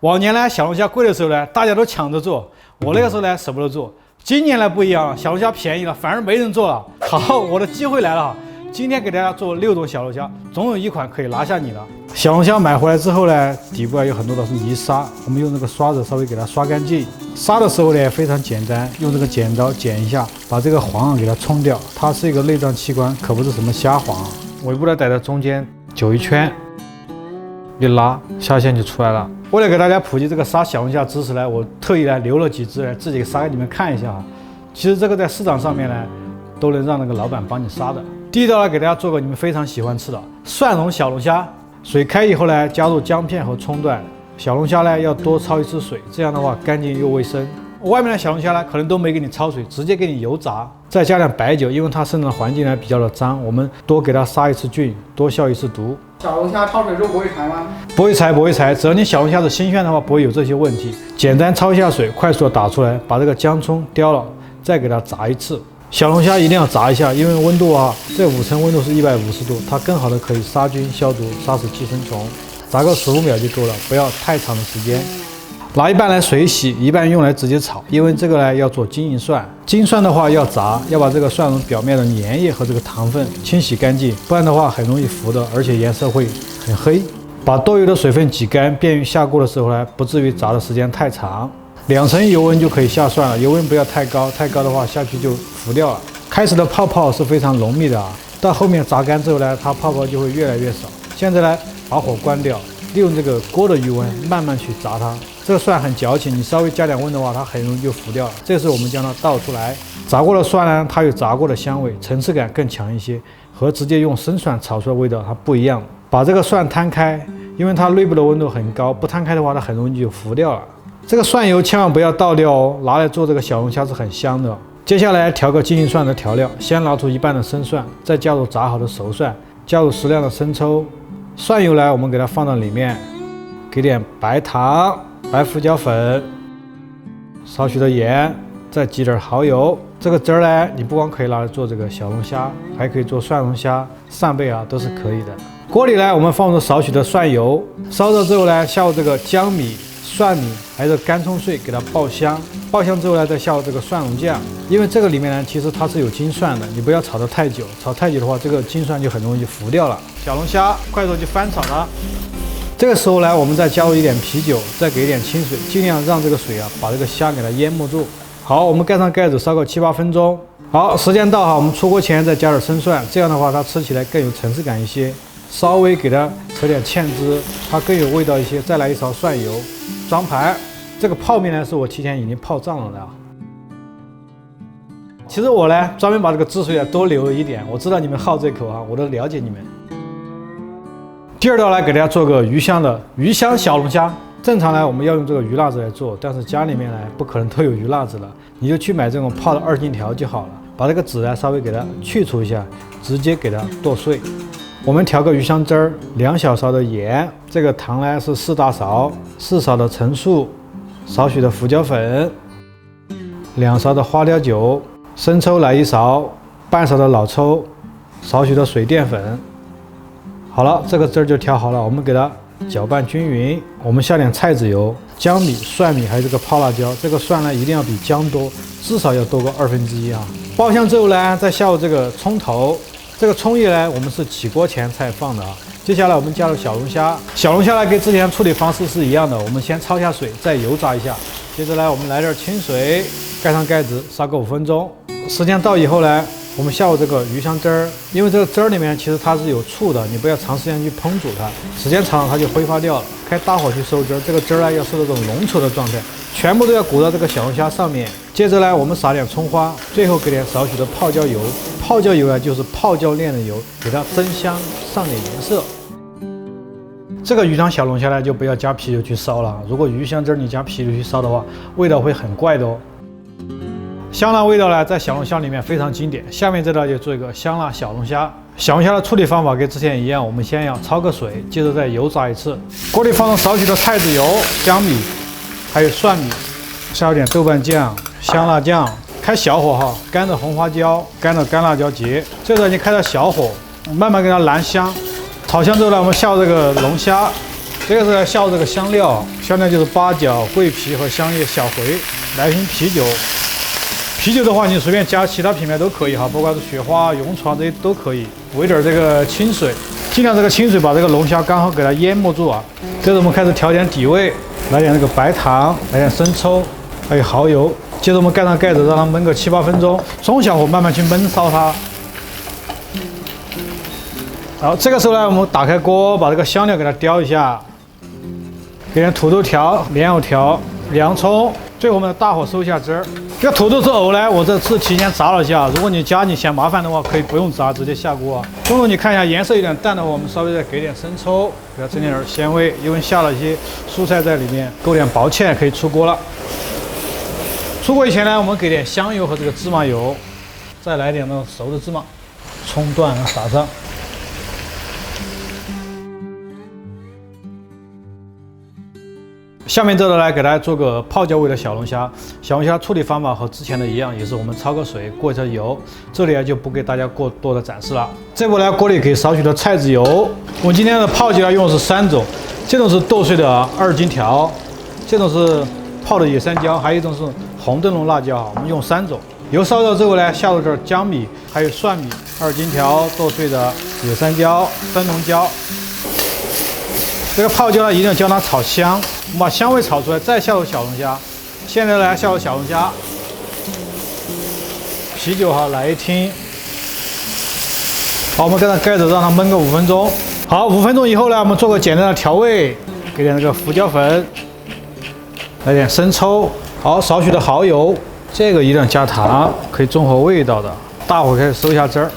往年呢，小龙虾贵的时候呢，大家都抢着做，我那个时候呢舍不得做。今年呢不一样了，小龙虾便宜了，反而没人做了。好，我的机会来了，今天给大家做6种小龙虾，总有一款可以拿下你了。小龙虾买回来之后呢，底部有很多的是泥沙，我们用这个刷子稍微给它刷干净。杀的时候呢非常简单，用这个剪刀剪一下，把这个黄给它冲掉。它是一个内脏器官，可不是什么虾黄。尾部呢逮在中间揪一圈，一拉，虾线就出来了。为了给大家普及这个杀小龙虾知识呢，我特意留了几只自己杀给你们看一下啊。其实这个在市场上面呢，都能让那个老板帮你杀的。第一道呢，给大家做个你们非常喜欢吃的蒜蓉小龙虾。水开以后呢，加入姜片和葱段。小龙虾呢要多焯一次水，这样的话干净又卫生。外面的小龙虾呢，可能都没给你焯水，直接给你油炸，再加点白酒，因为它生长的环境呢比较的脏，我们多给它杀一次菌，多消一次毒。小龙虾焯水之后不会柴吗？不会柴，不会柴，只要你小龙虾是新鲜的话，不会有这些问题。简单焯一下水，快速的打出来，把这个姜葱雕了，再给它炸一次。小龙虾一定要炸一下，因为温度啊，这5成温度是150度，它更好的可以杀菌消毒，杀死寄生虫。炸个15秒就够了，不要太长的时间。拿一半来水洗，一半用来直接炒，因为这个呢要做金银蒜。金蒜的话要炸，要把这个蒜蓉表面的粘液和这个糖分清洗干净，不然的话很容易糊的，而且颜色会很黑。把多余的水分挤干，便于下锅的时候呢，不至于炸的时间太长。2成油温就可以下蒜了，油温不要太高，太高的话下去就糊掉了。开始的泡泡是非常浓密的啊，到后面炸干之后呢，它泡泡就会越来越少。现在呢，把火关掉，利用这个锅的余温慢慢去炸它。这个蒜很矫情，你稍微加点温的话，它很容易就糊掉了。这时候我们将它倒出来，炸过的蒜呢，它有炸过的香味，层次感更强一些，和直接用生蒜炒出来的味道它不一样。把这个蒜摊开，因为它内部的温度很高，不摊开的话，它很容易就糊掉了。这个蒜油千万不要倒掉哦，拿来做这个小龙虾是很香的。接下来调个金银蒜的调料，先拿出一半的生蒜，再加入炸好的熟蒜，加入适量的生抽。蒜油呢，我们给它放到里面，给点白糖、白胡椒粉，少许的盐，再挤点蚝油。这个汁儿呢，你不光可以拿来做这个小龙虾，还可以做蒜蓉虾、扇贝啊，都是可以的。锅里呢，我们放入少许的蒜油，烧热之后呢，下入这个姜米、蒜米还有干葱碎，给它爆香。爆香之后呢，再下入这个蒜蓉酱。因为这个里面呢，其实它是有金蒜的，你不要炒得太久，炒太久的话，这个金蒜就很容易糊掉了。小龙虾快速去翻炒它。这个时候呢，我们再加入一点啤酒，再给一点清水，尽量让这个水啊把这个虾给它淹没住。好，我们盖上盖子烧个7、8分钟。好，时间到哈，我们出锅前再加点生蒜，这样的话它吃起来更有层次感一些。稍微给它扯点芡汁，它更有味道一些。再来一勺蒜油，装盘。这个泡面呢是我提前已经泡胀了的。其实我呢专门把这个汁水啊多留了一点，我知道你们好这口啊，我都了解你们。第二道来给大家做个鱼香小龙虾。正常呢我们要用这个鱼辣子来做，但是家里面呢不可能都有鱼辣子了，你就去买这种泡的2荆条就好了。把这个籽呢稍微给它去除一下，直接给它剁碎。我们调个鱼香汁儿，2小勺的盐，这个糖呢是4大勺，4勺的陈醋，少许的胡椒粉，2勺的花雕酒，生抽来1勺，半勺的老抽，少许的水淀粉。好了，这个汁儿就调好了，我们给它搅拌均匀。我们下点菜籽油、姜米、蒜米，还有这个泡辣椒。这个蒜呢一定要比姜多，至少要多个1/2啊。爆香之后呢，再下入这个葱头。这个葱叶呢，我们是起锅前才放的啊。接下来我们加入小龙虾，小龙虾呢跟之前处理方式是一样的，我们先焯一下水，再油炸一下。接着呢，我们来点清水，盖上盖子，烧个5分钟。时间到以后呢，我们下入这个鱼香汁儿，因为这个汁儿里面其实它是有醋的，你不要长时间去烹煮它，时间长了它就挥发掉了。开大火去收汁儿，这个汁儿呢要收到这种浓稠的状态，全部都要裹到这个小龙虾上面。接着呢，我们撒点葱花，最后给点少许的泡椒油。泡椒油呢就是泡椒炼的油，给它增香，上点颜色。这个鱼香小龙虾呢就不要加啤酒去烧了，如果鱼香汁儿你加啤酒去烧的话，味道会很怪的哦。香辣味道呢，在小龙虾里面非常经典。下面这道就做一个香辣小龙虾。小龙虾的处理方法跟之前一样，我们先要焯个水，接着再油炸一次。锅里放上少许的菜籽油、姜米，还有蒜米，下入点豆瓣酱、香辣酱，开小火哈，干的红花椒、干的干辣椒节。这时候你开到小火，慢慢给它燃香。炒香之后呢，我们下入这个龙虾，这个是来下入这个香料，香料就是八角、桂皮和香叶、小茴，来一瓶啤酒。啤酒的话，你随便加其他品牌都可以哈，不管是雪花、永川这些都可以。煨点这个清水，尽量这个清水把这个龙虾刚好给它淹没住啊。接着我们开始调点底味，来点这个白糖，来点生抽，还有蚝油。接着我们盖上盖子，让它焖个7、8分钟，中小火慢慢去焖烧它。好，这个时候呢，我们打开锅，把这个香料给它雕一下，给点土豆条、莲藕条、洋葱，最后我们大火收一下汁儿。这个土豆丝藕呢，我这次提前炸了一下，如果你家里嫌麻烦的话，可以不用炸，直接下锅。中途你看一下颜色有点淡的话，我们稍微再给点生抽，给它增点鲜味，因为下了一些蔬菜在里面，勾点薄芡可以出锅了。出锅以前呢，我们给点香油和这个芝麻油，再来点那种熟的芝麻，葱段撒上。下面这道来给大家做个泡椒味的小龙虾。小龙虾处理方法和之前的一样，也是我们焯个水，过一下油。这里就不给大家过多的展示了。这步呢，锅里可以少许的菜籽油。我们今天的泡椒用的是3种，这种是剁碎的2荆条，这种是泡的野山椒，还有一种是红灯笼辣椒。我们用3种。油烧热之后呢，下入这儿姜米，还有蒜米、2荆条剁碎的野山椒、灯笼椒。这个泡椒呢，一定要将它炒香。我们把香味炒出来，再下入小龙虾。现在来下入小龙虾，啤酒哈来1听。好，我们盖上盖子，让它焖个5分钟。好，5分钟以后呢，我们做个简单的调味，给点这个胡椒粉，来点生抽，好，少许的蚝油，这个一定要加糖，可以中和味道的。大火开始收一下汁儿。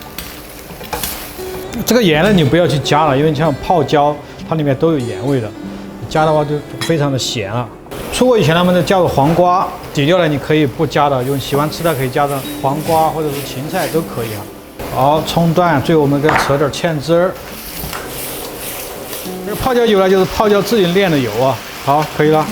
这个盐呢，你不要去加了，因为你像泡椒，它里面都有盐味的。加的话就非常的咸了。出锅以前，他们再加入黄瓜，底料呢你可以不加的，用喜欢吃的可以加上黄瓜或者是芹菜都可以啊。好，葱段，最后我们再扯点芡汁儿。这个泡椒油呢，就是泡椒自己炼的油啊。好，可以了。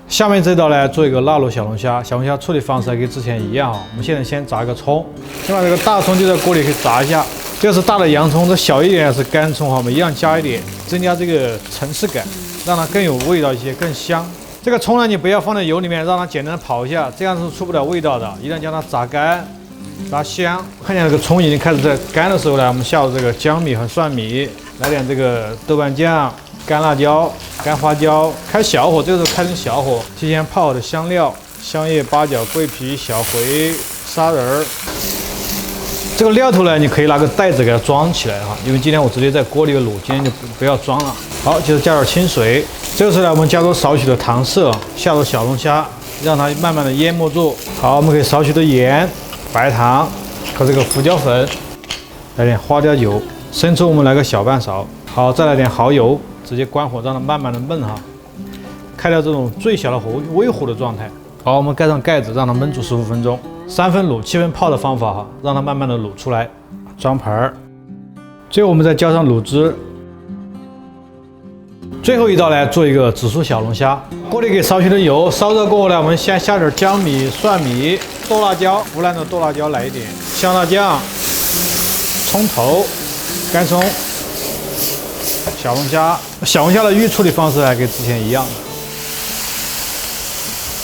下面这道呢，做一个腊肉小龙虾。小龙虾处理方式还跟之前一样啊。我们现在先炸一个葱，先把这个大葱就在锅里可以炸一下。这个是大的洋葱，这小一点是干葱哈，我们一样加一点，增加这个层次感，让它更有味道一些，更香。这个葱呢，你不要放在油里面，让它简单的跑一下，这样是出不了味道的。一定要将它炸干、炸香。看见这个葱已经开始在干的时候呢，我们下入这个姜米和蒜米，来点这个豆瓣酱、干辣椒、干花椒，开小火，这个时候开成小火，提前泡好的香料、香叶、八角、桂皮、小茴、砂仁儿。这个料头呢，你可以拿个袋子给它装起来哈，因为今天我直接在锅里卤，今天就不要装了。好，接着加点清水，这个时候呢，我们加入少许的糖色，下入小龙虾，让它慢慢的淹没住。好，我们可以少许的盐、白糖和这个胡椒粉，来点花雕酒，生抽我们来个小半勺。好，再来点蚝油，直接关火让它慢慢的焖哈，开到这种最小的火，微火的状态。好，我们盖上盖子，让它焖煮15分钟。3分卤7分泡的方法哈，让它慢慢的卤出来，装盘儿。最后我们再浇上卤汁。最后一道来做一个紫苏小龙虾，锅里给少许的油，烧热过后呢，我们先下点姜米、蒜米、剁辣椒，腐烂的剁辣椒来一点，香辣酱、葱头、干葱。小龙虾的预处理方式还跟之前一样的。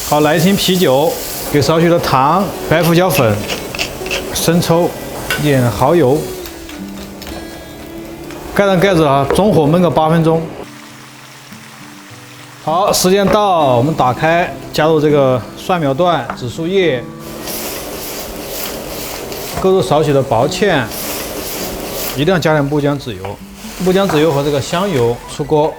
好，来1瓶啤酒。给少许的糖、白胡椒粉、生抽、一点蚝油，盖上盖子啊，中火焖个8分钟。好，时间到，我们打开，加入这个蒜苗段、紫苏叶，勾入少许的薄芡，一定要加点木姜子油，木姜子油和这个香油出锅。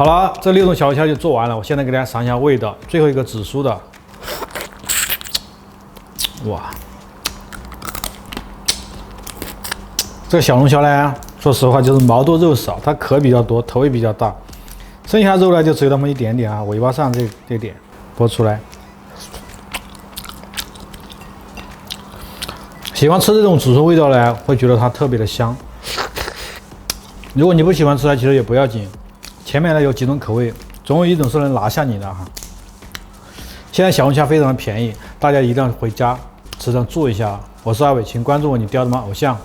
好了，这6种小龙虾就做完了。我现在给大家尝一下味道，最后一个紫苏的，哇，这个小龙虾呢，说实话就是毛多肉少，它壳比较多，头也比较大，剩下肉呢就只有那么一点点啊，尾巴上这点剥出来。喜欢吃这种紫苏味道呢，会觉得它特别的香。如果你不喜欢吃它，其实也不要紧。前面呢有几种口味，总有一种是能拿下你的哈。现在小龙虾非常的便宜，大家一定要回家时常做一下。我是阿伟，请关注我，你钓的吗？偶像。